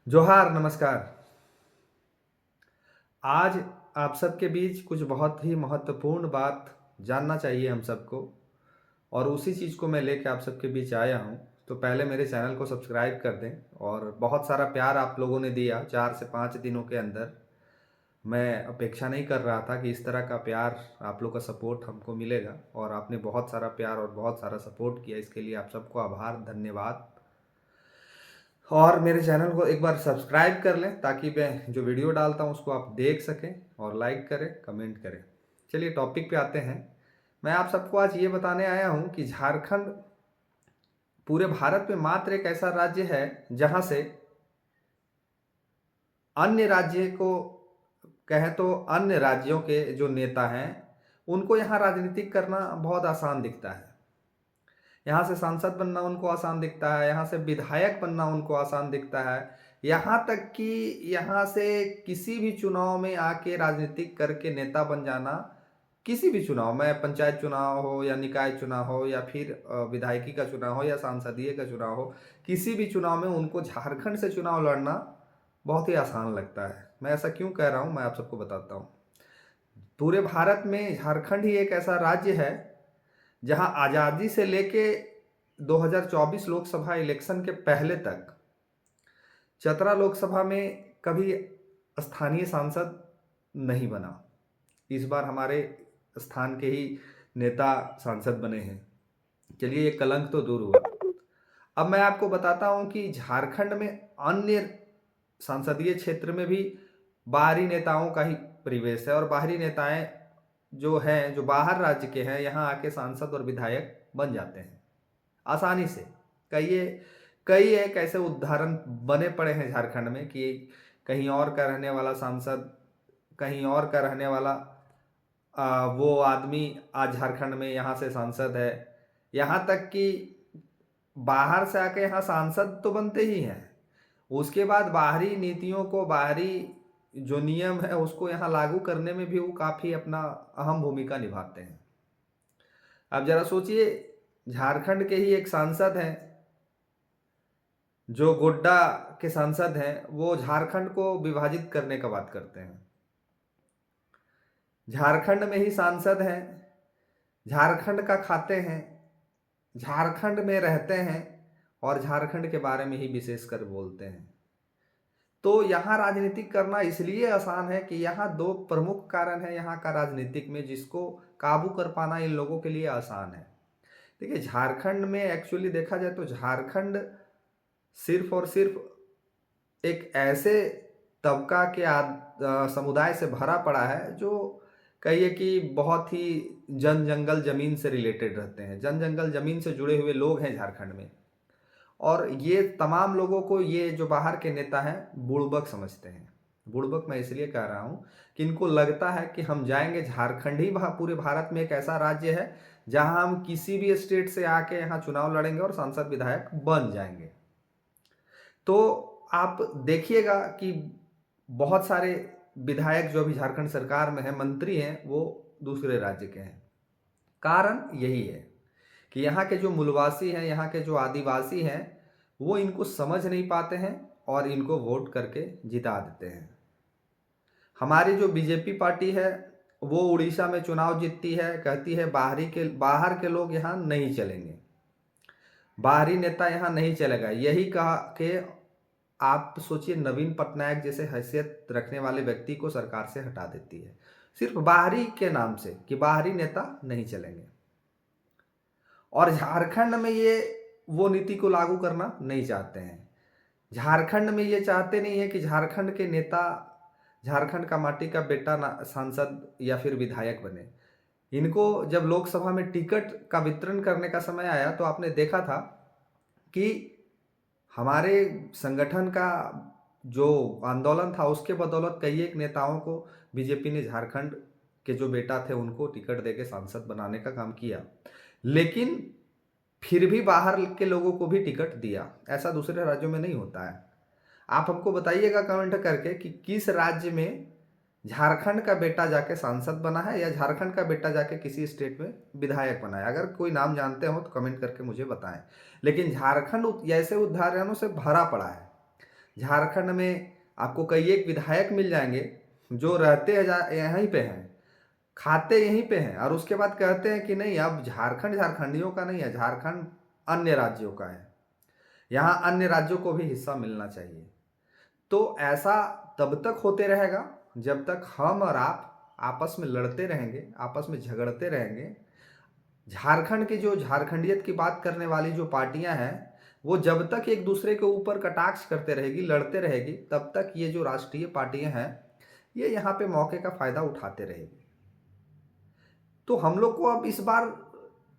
जोहार, नमस्कार। आज आप सबके बीच कुछ बहुत ही महत्वपूर्ण बात जानना चाहिए हम सबको और उसी चीज़ को मैं लेके आप सबके बीच आया हूँ। तो पहले मेरे चैनल को सब्सक्राइब कर दें और बहुत सारा प्यार आप लोगों ने दिया 4 से 5 दिनों के अंदर। मैं अपेक्षा नहीं कर रहा था कि इस तरह का प्यार, आप लोग का सपोर्ट हमको मिलेगा और आपने बहुत सारा प्यार और बहुत सारा सपोर्ट किया। इसके लिए आप सबको आभार, धन्यवाद। और मेरे चैनल को एक बार सब्सक्राइब कर लें ताकि मैं जो वीडियो डालता हूँ उसको आप देख सकें और लाइक करें, कमेंट करें। चलिए टॉपिक पे आते हैं। मैं आप सबको आज ये बताने आया हूँ कि झारखंड पूरे भारत में मात्र एक ऐसा राज्य है जहाँ से अन्य राज्य को कहें तो अन्य राज्यों के जो नेता हैं उनको यहाँ राजनीतिक करना बहुत आसान दिखता है। यहाँ से सांसद बनना उनको आसान दिखता है, यहाँ से विधायक बनना उनको आसान दिखता है, यहाँ तक कि यहाँ से किसी भी चुनाव में आके राजनीतिक करके नेता बन जाना, किसी भी चुनाव में, पंचायत चुनाव हो या निकाय चुनाव हो या फिर विधायकी का चुनाव हो या सांसदीय का चुनाव हो, किसी भी चुनाव में उनको झारखंड से चुनाव लड़ना बहुत ही आसान लगता है। मैं ऐसा क्यों कह रहा हूँ, मैं आप सबको बताता हूँ। पूरे भारत में झारखंड ही एक ऐसा राज्य है जहां आज़ादी से लेके 2024 लोकसभा इलेक्शन के पहले तक चतरा लोकसभा में कभी स्थानीय सांसद नहीं बना। इस बार हमारे स्थान के ही नेता सांसद बने हैं। चलिए ये कलंक तो दूर हुआ। अब मैं आपको बताता हूं कि झारखंड में अन्य संसदीय क्षेत्र में भी बाहरी नेताओं का ही परिवेश है और बाहरी नेताएं जो हैं, जो बाहर राज्य के हैं, यहाँ आके सांसद और विधायक बन जाते हैं आसानी से। कई कई एक ऐसे उदाहरण बने पड़े हैं झारखंड में कि कहीं और का रहने वाला सांसद, कहीं और का रहने वाला वो आदमी आज झारखंड में यहाँ से सांसद है। यहाँ तक कि बाहर से आके यहाँ सांसद तो बनते ही हैं, उसके बाद बाहरी नीतियों को, बाहरी जो नियम है उसको यहाँ लागू करने में भी वो काफ़ी अपना अहम भूमिका निभाते हैं। अब जरा सोचिए, झारखंड के ही एक सांसद हैं जो गोड्डा के सांसद हैं, वो झारखंड को विभाजित करने का बात करते हैं। झारखंड में ही सांसद हैं, झारखंड का खाते हैं, झारखंड में रहते हैं और झारखंड के बारे में ही विशेषकर बोलते हैं। तो यहाँ राजनीतिक करना इसलिए आसान है कि यहाँ दो प्रमुख कारण है यहाँ का राजनीतिक में, जिसको काबू कर पाना इन लोगों के लिए आसान है। देखिए, झारखंड में एक्चुअली देखा जाए तो झारखंड सिर्फ और सिर्फ एक ऐसे तबका के समुदाय से भरा पड़ा है जो कहिए कि बहुत ही जन जंगल जमीन से रिलेटेड रहते हैं। जन जंगल जमीन से जुड़े हुए लोग हैं झारखंड में और ये तमाम लोगों को ये जो बाहर के नेता हैं बुड़बक समझते हैं। बुड़बक मैं इसलिए कह रहा हूँ कि इनको लगता है कि हम जाएंगे, झारखंड ही पूरे भारत में एक ऐसा राज्य है जहां हम किसी भी स्टेट से आके यहाँ चुनाव लड़ेंगे और सांसद विधायक बन जाएंगे। तो आप देखिएगा कि बहुत सारे विधायक जो अभी झारखंड सरकार में है, मंत्री हैं, वो दूसरे राज्य के हैं। कारण यही है कि यहाँ के जो मूलवासी हैं, यहाँ के जो आदिवासी हैं, वो इनको समझ नहीं पाते हैं और इनको वोट करके जिता देते हैं। हमारी जो बीजेपी पार्टी है वो उड़ीसा में चुनाव जीतती है, कहती है बाहर के लोग यहाँ नहीं चलेंगे, बाहरी नेता यहाँ नहीं चलेगा। यही कहा कि आप सोचिए, नवीन पटनायक जैसे हैसियत रखने वाले व्यक्ति को सरकार से हटा देती है सिर्फ बाहरी के नाम से कि बाहरी नेता नहीं चलेंगे। और झारखंड में ये वो नीति को लागू करना नहीं चाहते हैं। झारखंड में ये चाहते नहीं है कि झारखंड के नेता, झारखंड का माटी का बेटा सांसद या फिर विधायक बने। इनको जब लोकसभा में टिकट का वितरण करने का समय आया तो आपने देखा था कि हमारे संगठन का जो आंदोलन था उसके बदौलत कई एक नेताओं को बीजेपी ने झारखंड के जो बेटा थे उनको टिकट देके सांसद बनाने का काम किया, लेकिन फिर भी बाहर के लोगों को भी टिकट दिया। ऐसा दूसरे राज्यों में नहीं होता है। आप हमको बताइएगा कमेंट करके कि किस राज्य में झारखंड का बेटा जाके सांसद बना है या झारखंड का बेटा जाके किसी स्टेट में विधायक बना है। अगर कोई नाम जानते हो तो कमेंट करके मुझे बताएं। लेकिन झारखंड ऐसे उदाहरणों से भरा पड़ा है। झारखंड में आपको कई एक विधायक मिल जाएंगे जो रहते हैं यहीं पे हैं, खाते यहीं पे हैं, और उसके बाद कहते हैं कि नहीं अब झारखंड झारखंडियों का नहीं है, झारखंड अन्य राज्यों का है, यहाँ अन्य राज्यों को भी हिस्सा मिलना चाहिए। तो ऐसा तब तक होते रहेगा जब तक हम और आप आपस में लड़ते रहेंगे, आपस में झगड़ते रहेंगे। झारखंड की जो झारखंडियत की बात करने वाली जो पार्टियां हैं, वो जब तक एक दूसरे के ऊपर कटाक्ष करते रहेगी, लड़ते रहेगी, तब तक ये जो राष्ट्रीय पार्टियां हैं ये यहाँ पे मौके का फायदा उठाते रहेगी। तो हम लोग को अब इस बार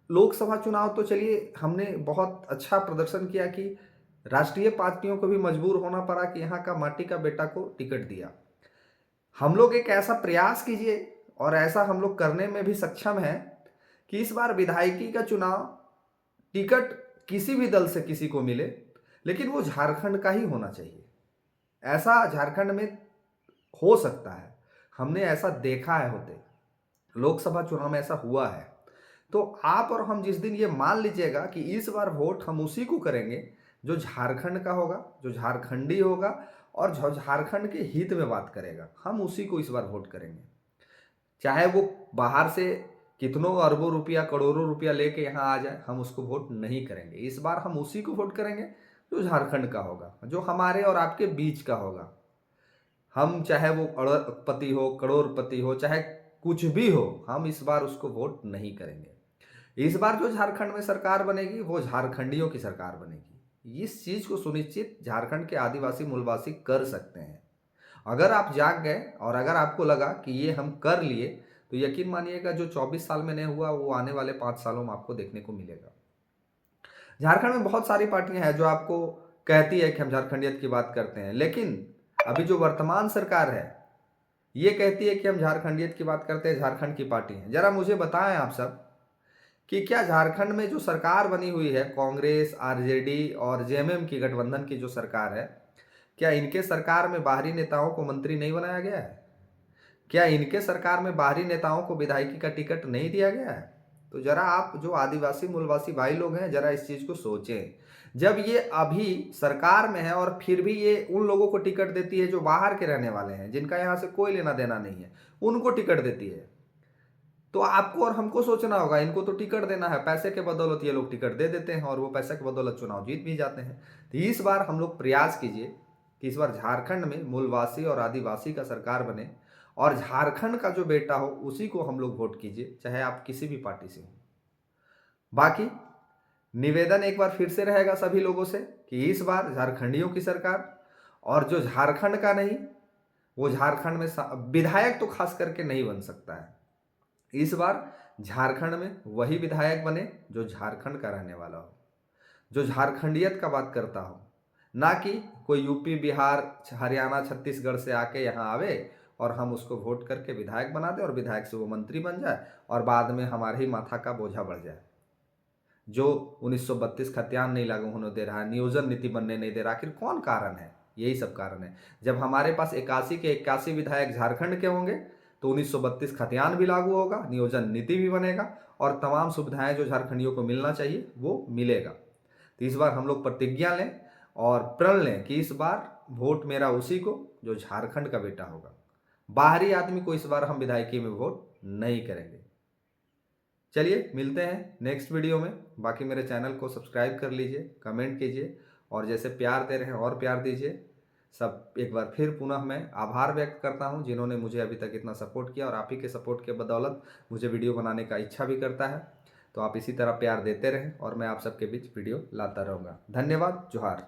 लोकसभा चुनाव तो चलिए हमने बहुत अच्छा प्रदर्शन किया कि राष्ट्रीय पार्टियों को भी मजबूर होना पड़ा कि यहाँ का माटी का बेटा को टिकट दिया। हम लोग एक ऐसा प्रयास कीजिए और ऐसा हम लोग करने में भी सक्षम हैं कि इस बार विधायकी का चुनाव टिकट किसी भी दल से किसी को मिले, लेकिन वो झारखंड का ही होना चाहिए। ऐसा झारखंड में हो सकता है, हमने ऐसा देखा है होते, लोकसभा चुनाव में ऐसा हुआ है। तो आप और हम जिस दिन ये मान लीजिएगा कि इस बार वोट हम उसी को करेंगे जो झारखंड का होगा, जो झारखंडी होगा और जो झारखंड के हित में बात करेगा, हम उसी को इस बार वोट करेंगे। चाहे वो बाहर से कितनों अरबों रुपया करोड़ों रुपया लेके यहाँ आ जाए, हम उसको वोट नहीं करेंगे। इस बार हम उसी को वोट करेंगे जो झारखंड का होगा, जो हमारे और आपके बीच का होगा। हम चाहे वो अरबपति हो, करोड़पति हो, चाहे कुछ भी हो, हम इस बार उसको वोट नहीं करेंगे। इस बार जो झारखंड में सरकार बनेगी वो झारखंडियों की सरकार बनेगी। इस चीज को सुनिश्चित झारखंड के आदिवासी मूलवासी कर सकते हैं। अगर आप जाग गए और अगर आपको लगा कि ये हम कर लिए, तो यकीन मानिएगा जो 24 साल में नहीं हुआ वो आने वाले 5 सालों में आपको देखने को मिलेगा। झारखंड में बहुत सारी पार्टियां हैं जो आपको कहती है कि हम झारखंडियत की बात करते हैं, लेकिन अभी जो वर्तमान सरकार है ये कहती है कि हम झारखंडियत की बात करते हैं, झारखंड की पार्टी है। जरा मुझे बताएं आप सब कि क्या झारखंड में जो सरकार बनी हुई है, कांग्रेस, आरजेडी और जेएमएम की गठबंधन की जो सरकार है, क्या इनके सरकार में बाहरी नेताओं को मंत्री नहीं बनाया गया है? क्या इनके सरकार में बाहरी नेताओं को विधायकी का टिकट नहीं दिया गया है? तो जरा आप जो आदिवासी मूलवासी भाई लोग हैं, जरा इस चीज को सोचें। जब ये अभी सरकार में है और फिर भी ये उन लोगों को टिकट देती है जो बाहर के रहने वाले हैं, जिनका यहाँ से कोई लेना देना नहीं है, उनको टिकट देती है। तो आपको और हमको सोचना होगा, इनको तो टिकट देना है, पैसे के बदौलत ये लोग टिकट दे देते हैं और वो पैसे के बदौलत चुनाव जीत भी जाते हैं। तो इस बार हम लोग प्रयास कीजिए कि इस बार झारखंड में मूलवासी और आदिवासी का सरकार बने और झारखंड का जो बेटा हो उसी को हम लोग वोट कीजिए, चाहे आप किसी भी पार्टी से हो। बाकी निवेदन एक बार फिर से रहेगा सभी लोगों से कि इस बार झारखंडियों की सरकार, और जो झारखंड का नहीं वो झारखंड में विधायक तो खास करके नहीं बन सकता है। इस बार झारखंड में वही विधायक बने जो झारखंड का रहने वाला हो, जो झारखंडियत का बात करता हो, ना कि कोई यूपी, बिहार, हरियाणा, छत्तीसगढ़ से आके यहाँ आवे और हम उसको वोट करके विधायक बना दें और विधायक से वो मंत्री बन जाए और बाद में हमारे ही माथा का बोझा बढ़ जाए। जो 1932 खतियान नहीं लागू होने दे रहा है, नियोजन नीति बनने नहीं दे रहा, आखिर कौन कारण है? यही सब कारण है। जब हमारे पास 81 के 81 विधायक झारखंड के होंगे तो 1932 खतियान भी लागू होगा, नियोजन नीति भी बनेगा और तमाम सुविधाएं जो झारखंडियों को मिलना चाहिए वो मिलेगा। तो इस बार हम लोग प्रतिज्ञा लें और प्रण लें कि इस बार वोट मेरा उसी को जो झारखंड का बेटा होगा। बाहरी आदमी को इस बार हम विधायकी में वोट नहीं करेंगे। चलिए मिलते हैं नेक्स्ट वीडियो में। बाकी मेरे चैनल को सब्सक्राइब कर लीजिए, कमेंट कीजिए और जैसे प्यार दे रहे हैं और प्यार दीजिए। सब एक बार फिर पुनः मैं आभार व्यक्त करता हूं जिन्होंने मुझे अभी तक इतना सपोर्ट किया और आप ही के सपोर्ट के बदौलत मुझे वीडियो बनाने का इच्छा भी करता है। तो आप इसी तरह प्यार देते रहें और मैं आप सबके बीच वीडियो लाता रहूँगा। धन्यवाद। जोहार।